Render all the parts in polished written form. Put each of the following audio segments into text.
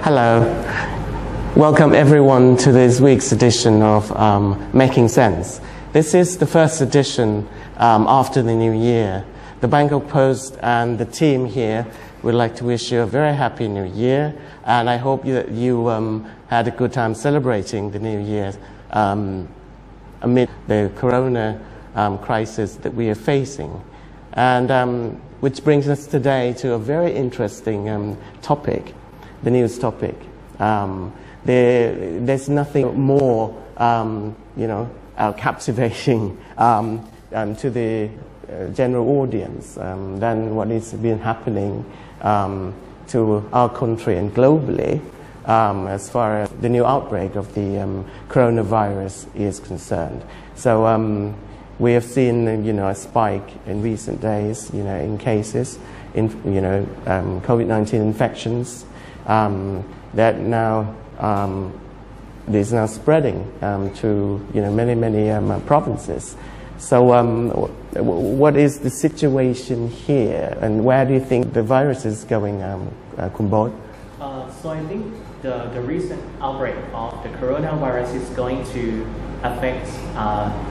Hello. Welcome everyone to this week's edition of Making Sense. This is the first edition after the new year. The Bangkok Post and the team here would like to wish you a very happy new year, and I hope that you had a good time celebrating the new year amid the corona crisis that we are facing. And which brings us today to a very interesting topic, the news topic. There's nothing more, captivating to the general audience than what has been happening to our country and globally as far as the new outbreak of the coronavirus is concerned. So we have seen, a spike in recent days, in cases, in COVID-19 infections. That now is now spreading to many provinces. So what is the situation here, and where do you think the virus is going, Kumbod? So I think the recent outbreak of the coronavirus is going to affect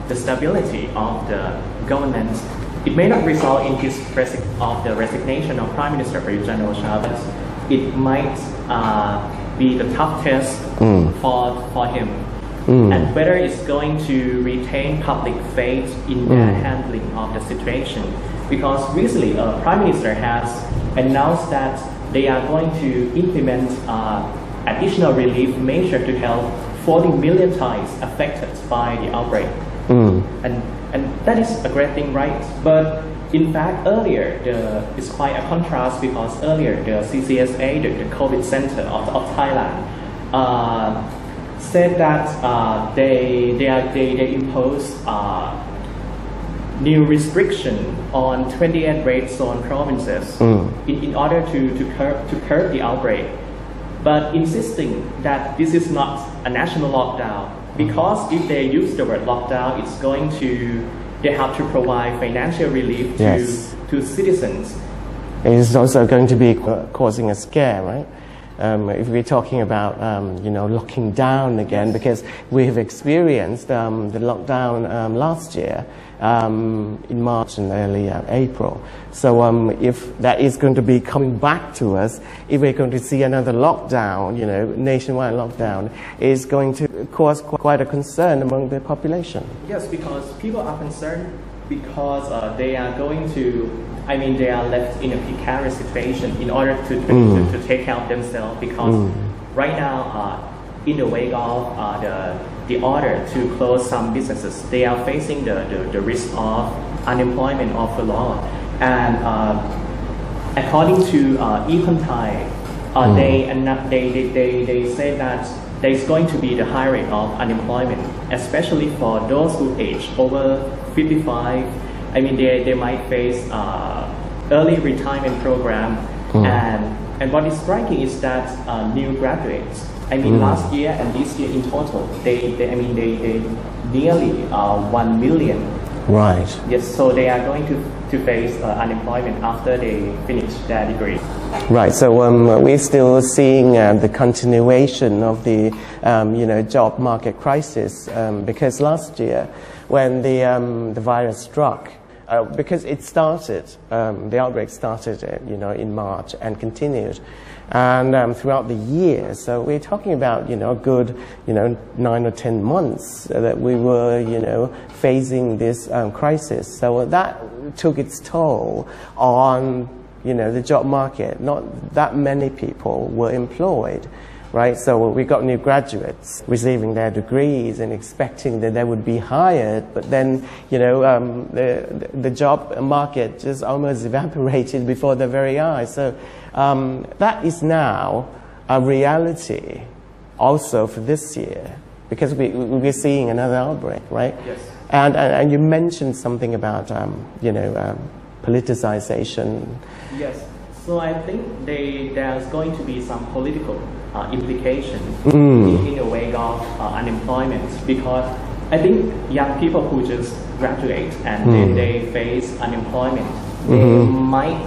the stability of the government. It may not result in the resignation of Prime Minister Prayut, but it might be the tough test for him. And whether it's going to retain public faith in the handling of the situation. Because recently, Prime Minister has announced that they are going to implement additional relief measure to help 40 million Thais affected by the outbreak. And that is a great thing, right? But in fact, earlier, it's quite a contrast, because earlier the CCSA, the COVID Center of Thailand, said that they imposed new restriction on 28 red zone provinces in order to curb the outbreak, but insisting that this is not a national lockdown, because if they use the word lockdown, they have to provide financial relief to citizens. It is also going to be causing a scare, right? If we're talking about locking down again, because we have experienced the lockdown last year in March and early April. So if that is going to be coming back to us, if we're going to see another lockdown, nationwide lockdown, is going to cause quite a concern among the population. Yes, because people are concerned because they are they are left in a precarious situation in order to take care of themselves, because right now, in the wake of the order to close some businesses, they are facing the risk of unemployment or furlough. And according to Econ Thai, they say that there is going to be the high rate of unemployment, especially for those who age over 55. They might face early retirement program, and what is striking is that new graduates. Last year and this year in total, they nearly 1 million. Right. Yes, so they are going to face unemployment after they finish their degree. Right. So we're still seeing the continuation of the job market crisis, because last year when the virus struck, because it started, the outbreak started, in March and continued, and throughout the year. So we're talking about, a good, 9 or 10 months that we were, facing this crisis. So that took its toll on, the job market. Not that many people were employed. Right, so we got new graduates receiving their degrees and expecting that they would be hired, but then the job market just almost evaporated before their very eyes. So that is now a reality also for this year, because we're seeing another outbreak, right? Yes. And you mentioned something about politicization. Yes. So I think there's going to be some political implication in the wake of unemployment, because I think young people who just graduate and then they face unemployment, they might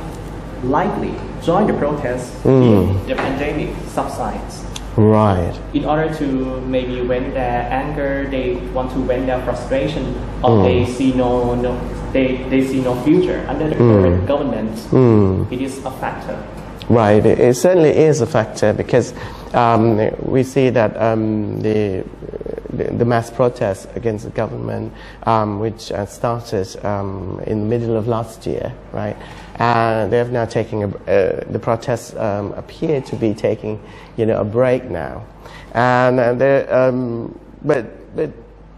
likely join the protest if the pandemic subsides. Right. In order to maybe vent their anger, they want to vent their frustration, or they see they see no future under the current government. It is a factor. Right. It certainly is a factor because we see that the mass protests against the government, which started in the middle of last year, right? They have now taken the protests appear to be taking, a break now, and but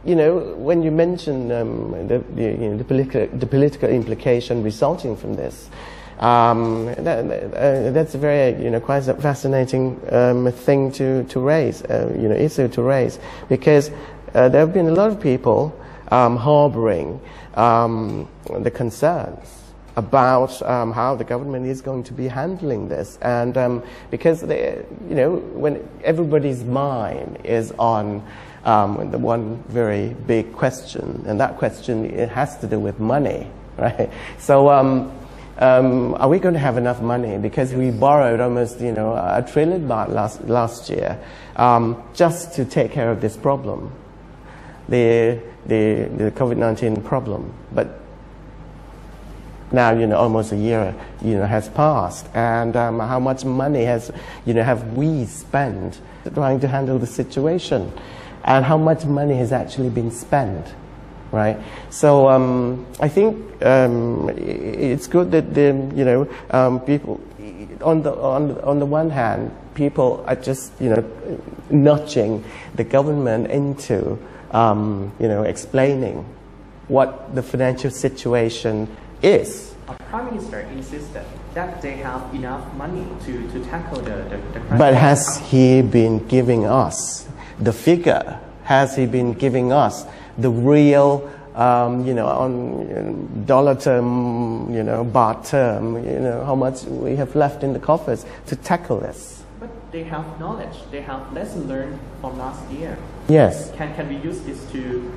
when you mention the political implication resulting from this. That's a very, quite a fascinating thing to raise, issue to raise, because there have been a lot of people harboring the concerns about how the government is going to be handling this, and because when everybody's mind is on the one very big question, and that question, it has to do with money, right? So. Are we going to have enough money? Because we borrowed almost, $1 trillion last year just to take care of this problem, the COVID-19 problem. But now, almost a year, has passed, and how much money have we spent trying to handle the situation, and how much money has actually been spent? Right, so I think it's good that people, on the one hand, people are just nudging the government into explaining what the financial situation is. Our Prime Minister insisted that they have enough money to tackle the crisis. But has he been giving us the figure? Has he been giving us the real, on dollar term, baht term, how much we have left in the coffers to tackle this? But they have knowledge. They have lessons learned from last year. Yes. Can we use this to?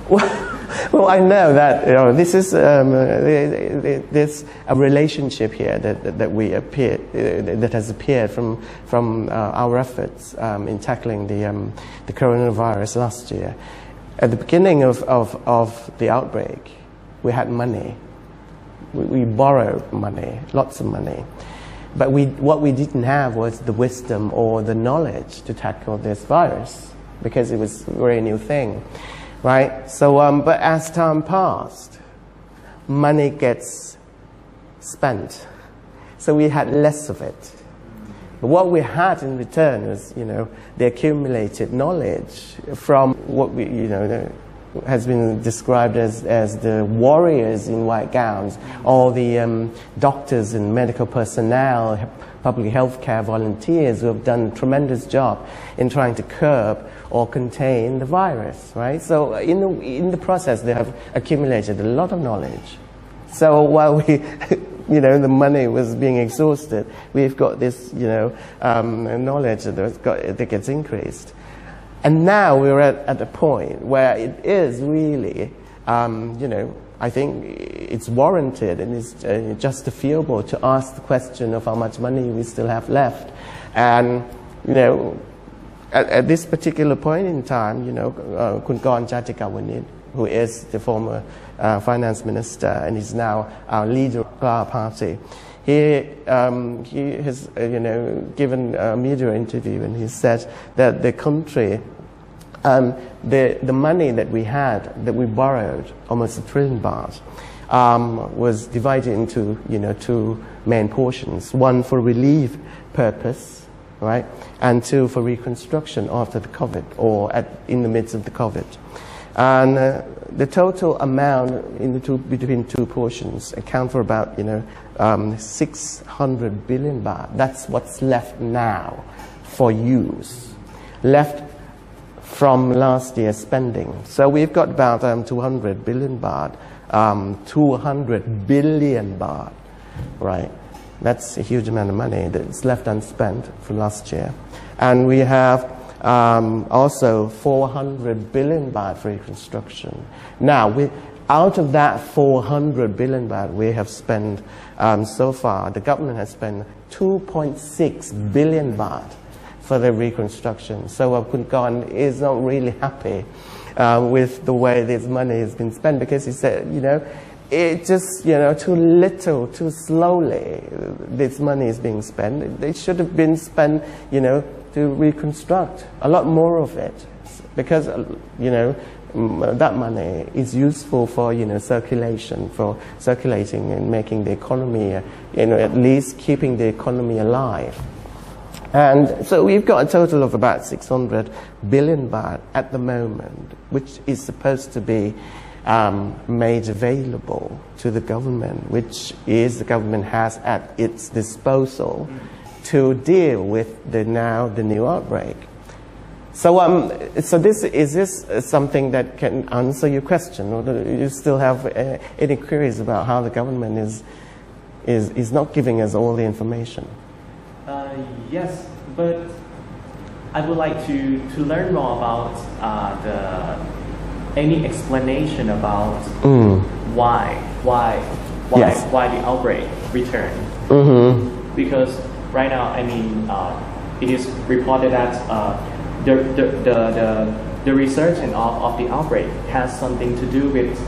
Well, I know that this is there's a relationship here that has appeared from our efforts in tackling the coronavirus last year. At the beginning of the outbreak, we had money. We borrowed money, lots of money. But what we didn't have was the wisdom or the knowledge to tackle this virus, because it was a very new thing, right? So, but as time passed, money gets spent. So we had less of it. But what we had in return was, the accumulated knowledge from what has been described as the warriors in white gowns, all the doctors and medical personnel, public health care volunteers who have done a tremendous job in trying to curb or contain the virus, right? So in the process, they have accumulated a lot of knowledge. So while we the money was being exhausted, we've got this, knowledge that gets increased. And now we're at a point where it is really, I think it's warranted and it's justifiable to ask the question of how much money we still have left. And, at this particular point in time, Kun Korn Chatikawaniit, who is the former finance minister and is now our leader of our party, he has given a media interview, and he said that the country, the money that we had, that we borrowed, almost $1 trillion baht, was divided into two main portions: one for relief purpose, right, and two for reconstruction after the COVID, or in the midst of the COVID. And the total amount between two portions account for about 600 billion baht. That's what's left now for use, left from last year's spending. So we've got about 200 billion baht, 200 billion baht, right? That's a huge amount of money that's left unspent from last year. And we have also 400 billion baht for reconstruction. Now, out of that 400 billion baht we have spent so far, the government has spent 2.6 billion baht for the reconstruction. So Khun Kon is not really happy with the way this money has been spent, because he said, it just, too little, too slowly this money is being spent. It should have been spent, to reconstruct a lot more of it, because, that money is useful for, circulation, for circulating and making the economy, at least keeping the economy alive. And so we've got a total of about 600 billion baht at the moment, which is supposed to be made available to the government, which is the government has at its disposal to deal with the new outbreak. So, is this something that can answer your question, or do you still have any queries about how the government is not giving us all the information? Yes, but I would like to learn more about any explanation about why the outbreak returned. Mm-hmm. Because right now, it is reported that the resurgence of the outbreak has something to do with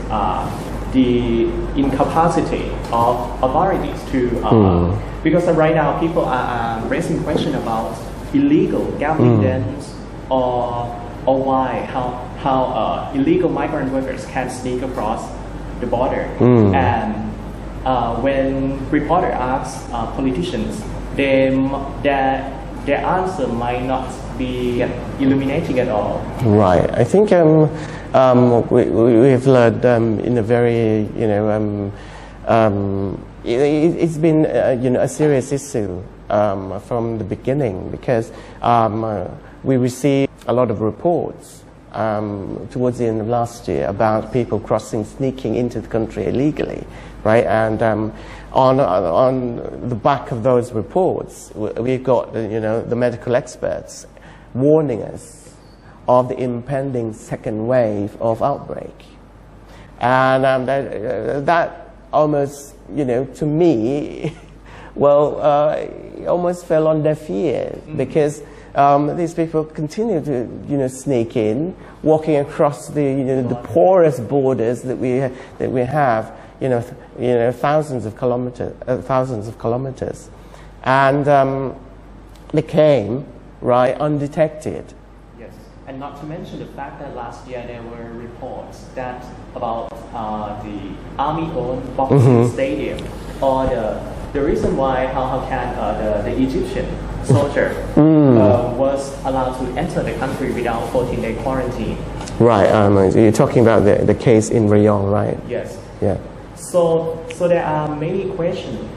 the incapacity of authorities to because right now people are raising question about illegal gambling dens, or how illegal migrant workers can sneak across the border. And when reporter asks politicians, their answer might not be illuminating at all. Right. I think we've learned in a very it's been a serious issue from the beginning, because we received a lot of reports towards the end of last year about people sneaking into the country illegally, right? And on the back of those reports, we've got the medical experts warning us of the impending second wave of outbreak, and that almost, to me, almost fell on deaf ears, because these people continue to, sneak in, walking across the porous borders that we have, thousands of kilometers, and they came right undetected. Yes, and not to mention the fact that last year there were reports that about the army-owned boxing stadium, or the reason why how can the Egyptian soldier was allowed to enter the country without 14-day quarantine. Right, you're talking about the case in Rayong, right? Yes. Yeah. So there are many questions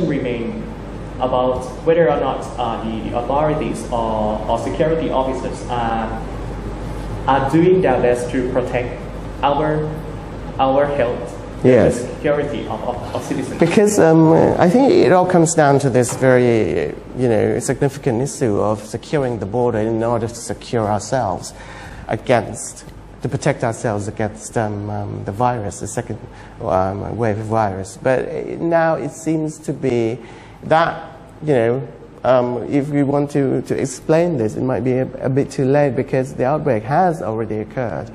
remain about whether or not the authorities or security officers are doing their best to protect our health, the security of citizens. Because I think it all comes down to this very significant issue of securing the border in order to secure ourselves to protect ourselves against the virus, the second wave of virus. But now it seems to be that, if we want to explain this, it might be a bit too late, because the outbreak has already occurred.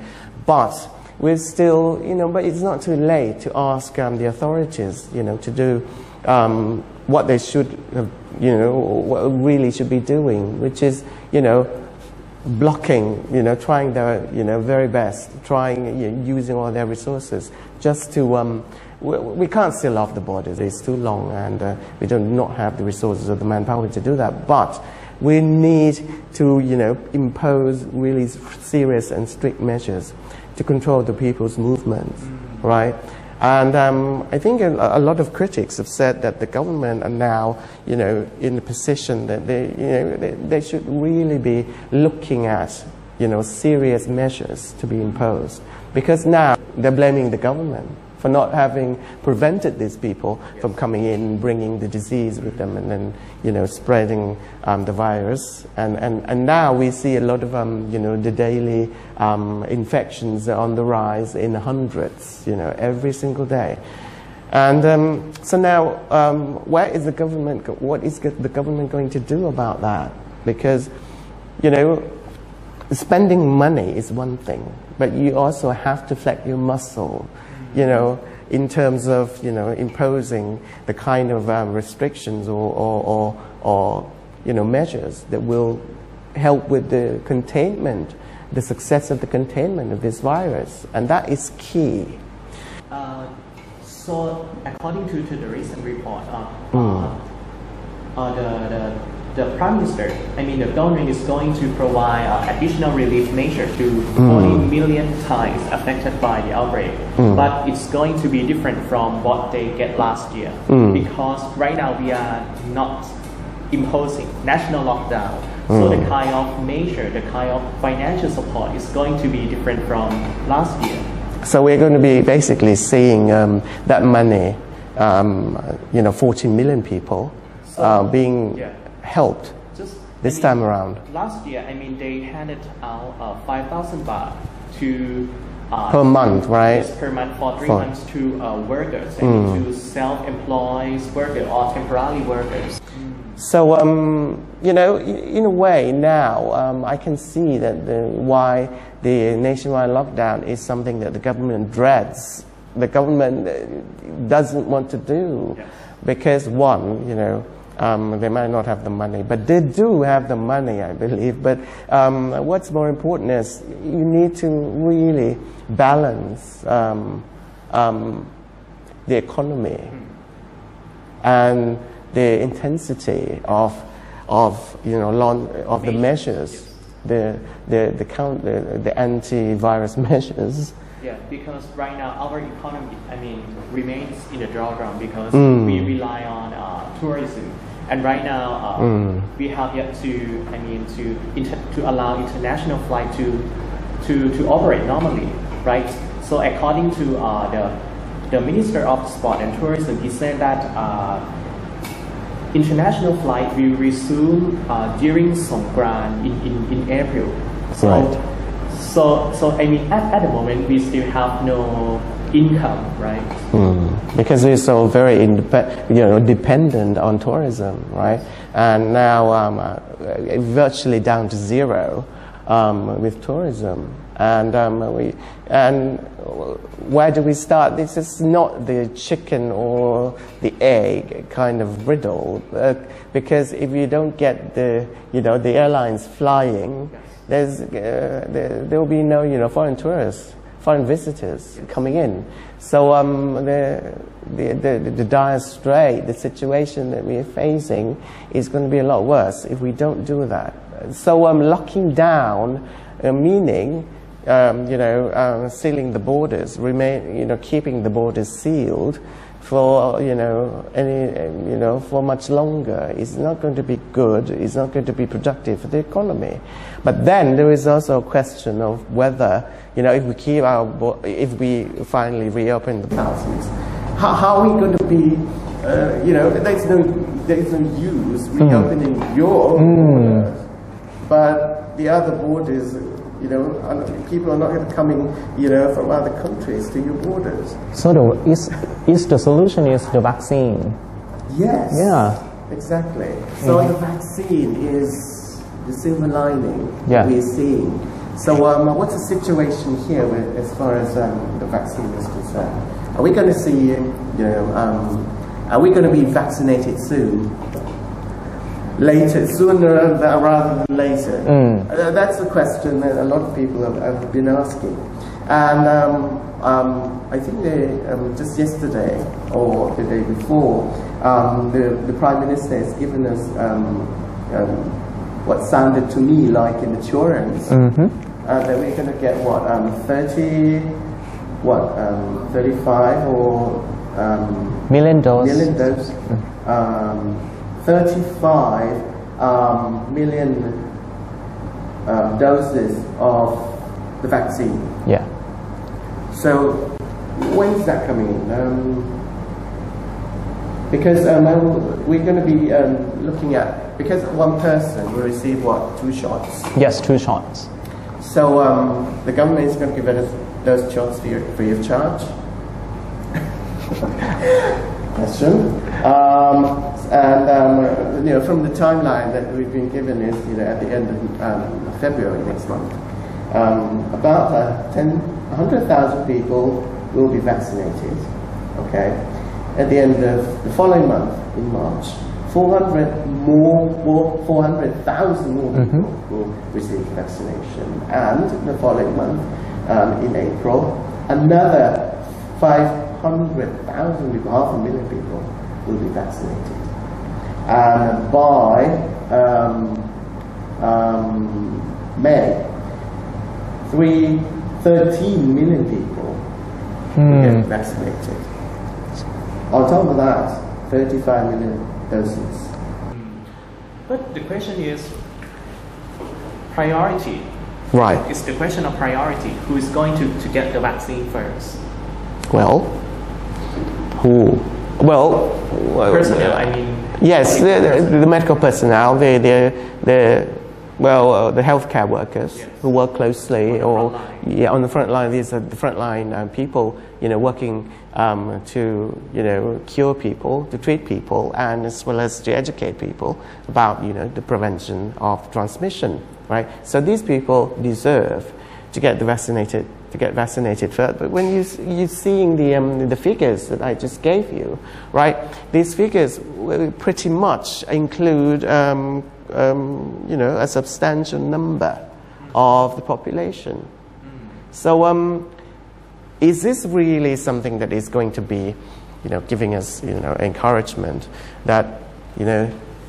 But we're still, but it's not too late to ask the authorities, to do what they should have, what really should be doing, which is, blocking, trying their, very best, using all their resources just to, we can't seal off the borders, it's too long, and we do not have the resources or the manpower to do that. But we need to, impose really serious and strict measures to control the people's movements, right? And I think a lot of critics have said that the government are now, in a position that they should really be looking at, serious measures to be imposed, because now they're blaming the government for not having prevented these people from coming in, bringing the disease with them, and then, you know, spreading the virus. And now we see a lot of, you know, the daily infections are on the rise in hundreds, you know, every single day. And so now, where is the government? What is the government going to do about that? Because, you know, spending money is one thing, but you also have to flex your muscle, you know, in terms of, you know, imposing the kind of restrictions or you know, measures that will help with the containment, the success of the containment of this virus, and that is key. So, according to the recent report, the Prime Minister, I mean the government is going to provide additional relief measures to 40 million Thais affected by the outbreak. But it's going to be different from what they get last year, because right now we are not imposing national lockdown. So the kind of measure, the kind of financial support is going to be different from last year. So we're going to be basically seeing that money, you know, 40 million people being helped this time around. Last year, I mean, they handed out 5,000 baht to per month, right? Yes, per month for 3 months to workers, and to self-employed workers or temporary workers. So, you know, in a way now, I can see that why the nationwide lockdown is something that the government dreads. The government doesn't want to do, because one, you know, they might not have the money, but they do have the money, I believe. But what's more important is you need to really balance the economy and the intensity of you know, of the measures, the anti-virus measures. Yeah, because right now our economy, I mean, remains in the drawground because we rely on tourism, and right now we have yet to, I mean, to allow international flight to operate normally, right? So according to the Minister of Sport and Tourism, he said that international flight will resume during Songkran in April. So, right. So I mean, at the moment, we still have no income, right? Because we're so very dependent on tourism, right? And now virtually down to zero with tourism. And where do we start? This is not the chicken or the egg kind of riddle, because if you don't get the airlines flying, there will be no foreign tourists, foreign visitors coming in. So the dire strait, the situation that we are facing, is going to be a lot worse if we don't do that. So locking down, meaning sealing the borders, keeping the borders sealed for for much longer is not going to be good. It's not going to be productive for the economy. But then there is also a question of whether if we finally reopen the thousands, how are we going to be? There's no use reopening your borders, but the other borders. People are not coming, from other countries to your borders. So the solution is the vaccine? Yes. Yeah. Exactly. So the vaccine is the silver lining we're seeing. So what's the situation here as far as the vaccine is concerned? Are we going to see, are we going to be vaccinated soon? Later, sooner rather than later. That's the question that a lot of people have been asking. And I think just yesterday or the day before, the Prime Minister has given us what sounded to me like an assurance that we're going to get 35 or million doses. 35 million doses of the vaccine. Yeah. So, when's that coming in? Because we're going to be looking at, because one person will receive what, 2 shots? Yes, 2 shots. So the government is going to give us those shots free of charge? Question. From the timeline that we've been given is, at the end of February next month, about 100,000 people will be vaccinated. Okay. At the end of the following month, in March, 400,000 more people will receive vaccination, and the following month, in April, another 500,000 people, 500,000 people, will be vaccinated. And by May, 13 million people will get vaccinated. On top of that, 35 million doses. But the question is priority. Right. It's the question of priority. Who is going to get the vaccine first? Well, who? Well, Personnel, I mean. Yes, the medical personnel, the healthcare workers, yes, who work closely on the front line. These are the front line people, working to cure people, to treat people, and as well as to educate people about the prevention of transmission. Right. So these people deserve to get vaccinated first. But when you're seeing the figures that I just gave you, right? These figures will pretty much include a substantial number of the population. So is this really something that is going to be giving us encouragement that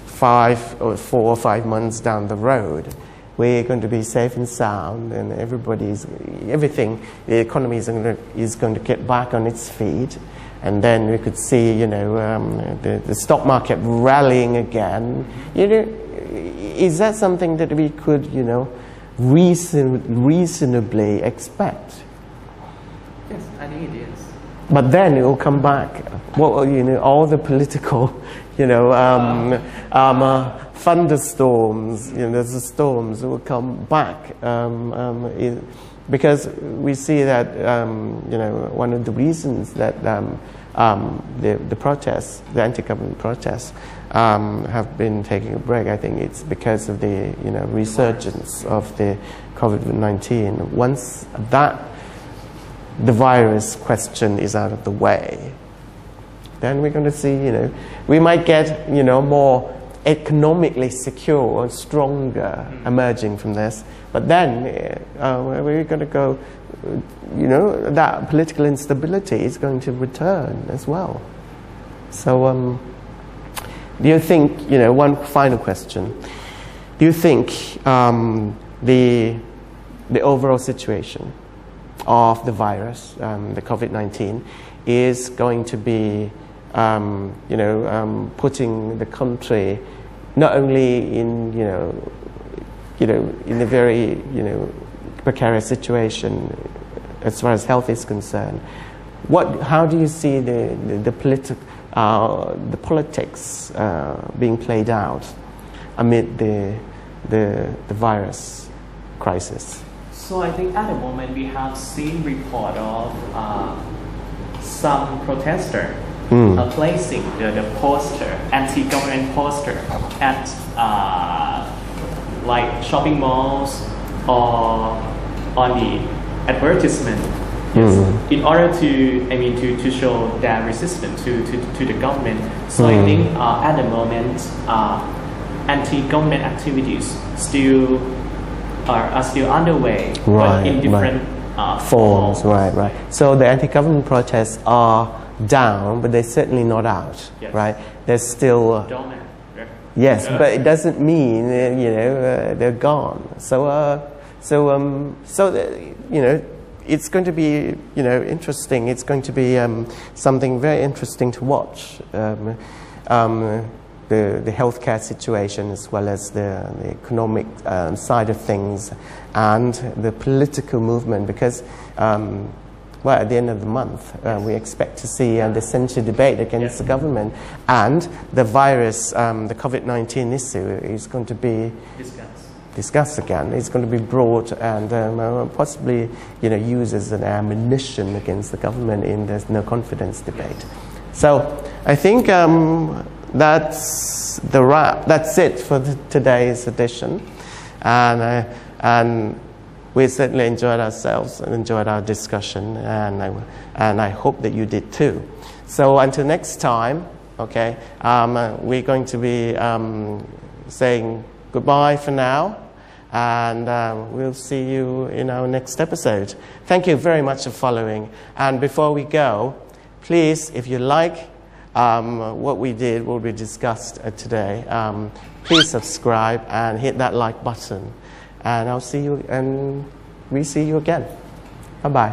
4 or 5 months down the road we're going to be safe and sound, and the economy is going to get back on its feet, and then we could see, the stock market rallying again. Is that something that we could, reasonably expect? Yes, I think it is. But then it will come back. Well, all the political, thunderstorms, the storms will come back because we see that one of the reasons that the protests, the anti-government protests, have been taking a break. I think it's because of the resurgence of the COVID-19. Once the virus question is out of the way, then we're going to see, we might get, more economically secure and stronger emerging from this. But then we're going to go, that political instability is going to return as well. So do you think, one final question, do you think the overall situation of the virus, the COVID-19, is going to be putting the country not only in in a very precarious situation as far as health is concerned? How do you see the politics being played out amid the virus crisis? So I think at the moment we have seen report of some protester placing the poster, anti-government poster, at like shopping malls or on the advertisement, in order to show their resistance to the government. So I think at the moment anti-government activities are still underway, but in different forms. Right. So the anti-government protests are down, but they're certainly not out. Yes. Right? They're still yes, but it doesn't mean they're gone. So it's going to be interesting. It's going to be something very interesting to watch. The healthcare situation, as well as the economic side of things, and the political movement, because well, at the end of the month, we expect to see the censure debate against the government, and the virus, the COVID-19 issue is going to be discussed again. It's going to be brought and possibly, used as an ammunition against the government in the no confidence debate. So I think that's the wrap. That's it for today's edition, and we certainly enjoyed ourselves and enjoyed our discussion, and I hope that you did too. So until next time, okay, we're going to be saying goodbye for now, and we'll see you in our next episode. Thank you very much for following. And before we go, please, if you like what we did, what we discussed today, please subscribe and hit that like button. And I'll see you, and we see you again. Bye-bye.